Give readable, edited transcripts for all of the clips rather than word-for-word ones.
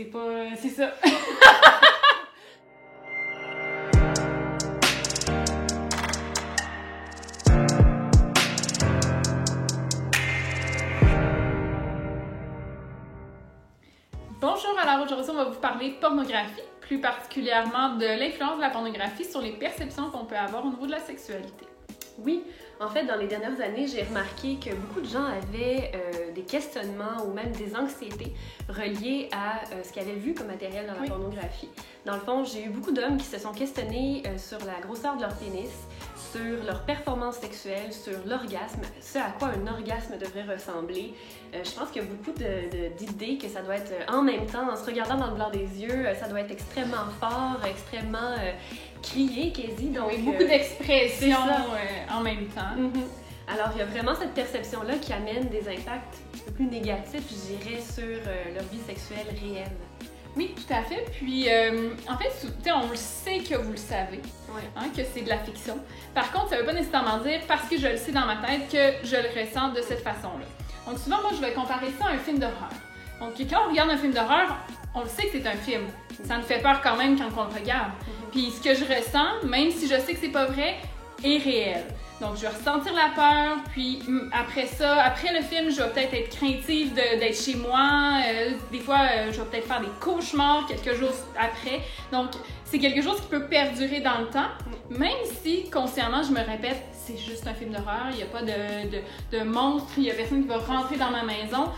C'est pas... c'est ça. Bonjour, alors aujourd'hui on va vous parler de pornographie, plus particulièrement de l'influence de la pornographie sur les perceptions qu'on peut avoir au niveau de la sexualité. Oui, en fait, dans les dernières années, j'ai remarqué que beaucoup de gens avaient des questionnements ou même des anxiétés reliées à ce qu'ils avaient vu comme matériel dans la pornographie. Dans le fond, j'ai eu beaucoup d'hommes qui se sont questionnés sur la grosseur de leur pénis, sur leur performance sexuelle, sur l'orgasme, ce à quoi un orgasme devrait ressembler. Je pense qu'il y a beaucoup d'idées que ça doit être en même temps, en se regardant dans le blanc des yeux, ça doit être extrêmement fort, extrêmement crié, quasi. Donc, oui, beaucoup d'expressions en même temps. Alors, il y a vraiment cette perception-là qui amène des impacts un peu plus négatifs, je dirais, sur leur vie sexuelle réelle. Oui, tout à fait. Puis, en fait, on le sait que vous le savez, que c'est de la fiction. Par contre, ça ne veut pas nécessairement dire, parce que je le sais dans ma tête, que je le ressens de cette façon-là. Donc, souvent, moi, je vais comparer ça à un film d'horreur. Donc, quand on regarde un film d'horreur, on le sait que c'est un film. Ça nous fait peur quand même quand on le regarde. Puis, ce que je ressens, même si je sais que c'est pas vrai, est réel. Donc, je vais ressentir la peur, puis après ça, après le film, je vais peut-être être craintive d'être chez moi. Des fois, je vais peut-être faire des cauchemars quelques jours après. Donc, c'est quelque chose qui peut perdurer dans le temps, même si, consciemment, je me répète, c'est juste un film d'horreur, il n'y a pas de monstre, il n'y a personne qui va rentrer dans ma maison.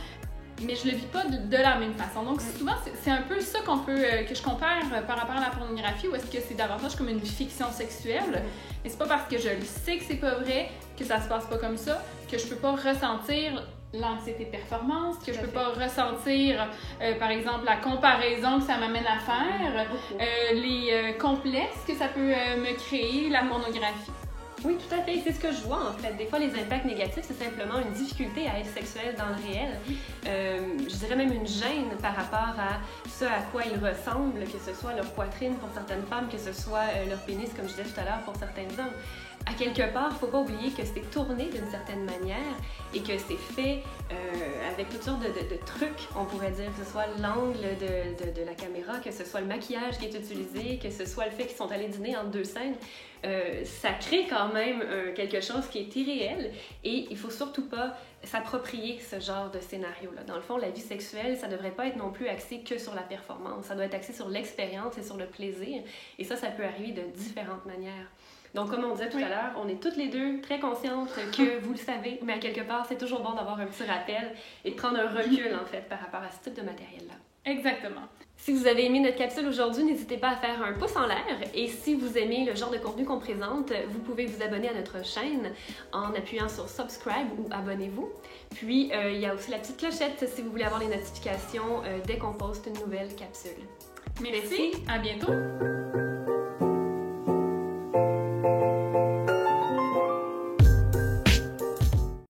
Mais je le vis pas de la même façon. Donc souvent, c'est un peu ça que je compare par rapport à la pornographie, ou est-ce que c'est davantage comme une fiction sexuelle. Mais c'est pas parce que je le sais que c'est pas vrai, que ça se passe pas comme ça, que je peux pas ressentir l'anxiété de performance, que je peux pas ressentir, par exemple, la comparaison que ça m'amène à faire, les complexes que ça peut me créer, la pornographie. Oui, tout à fait. C'est ce que je vois, en fait. Des fois, les impacts négatifs, c'est simplement une difficulté à être sexuel dans le réel. Je dirais même une gêne par rapport à ce à quoi ils ressemblent, que ce soit leur poitrine pour certaines femmes, que ce soit leur pénis, comme je disais tout à l'heure, pour certains hommes. À quelque part, il ne faut pas oublier que c'est tourné d'une certaine manière et que c'est fait avec toutes sortes de trucs, on pourrait dire, que ce soit l'angle de la caméra, que ce soit le maquillage qui est utilisé, que ce soit le fait qu'ils sont allés dîner entre deux scènes. Ça crée quand même quelque chose qui est irréel et il faut surtout pas s'approprier ce genre de scénario-là. Dans le fond, la vie sexuelle, ça devrait pas être non plus axé que sur la performance. Ça doit être axé sur l'expérience et sur le plaisir. Et ça peut arriver de différentes manières. Donc, comme on disait tout à l'heure, on est toutes les deux très conscientes que vous le savez, mais à quelque part, c'est toujours bon d'avoir un petit rappel et de prendre un recul, en fait, par rapport à ce type de matériel-là. Exactement. Si vous avez aimé notre capsule aujourd'hui, n'hésitez pas à faire un pouce en l'air. Et si vous aimez le genre de contenu qu'on présente, vous pouvez vous abonner à notre chaîne en appuyant sur subscribe ou abonnez-vous. Puis, il y a aussi la petite clochette si vous voulez avoir les notifications dès qu'on poste une nouvelle capsule. Merci. À bientôt.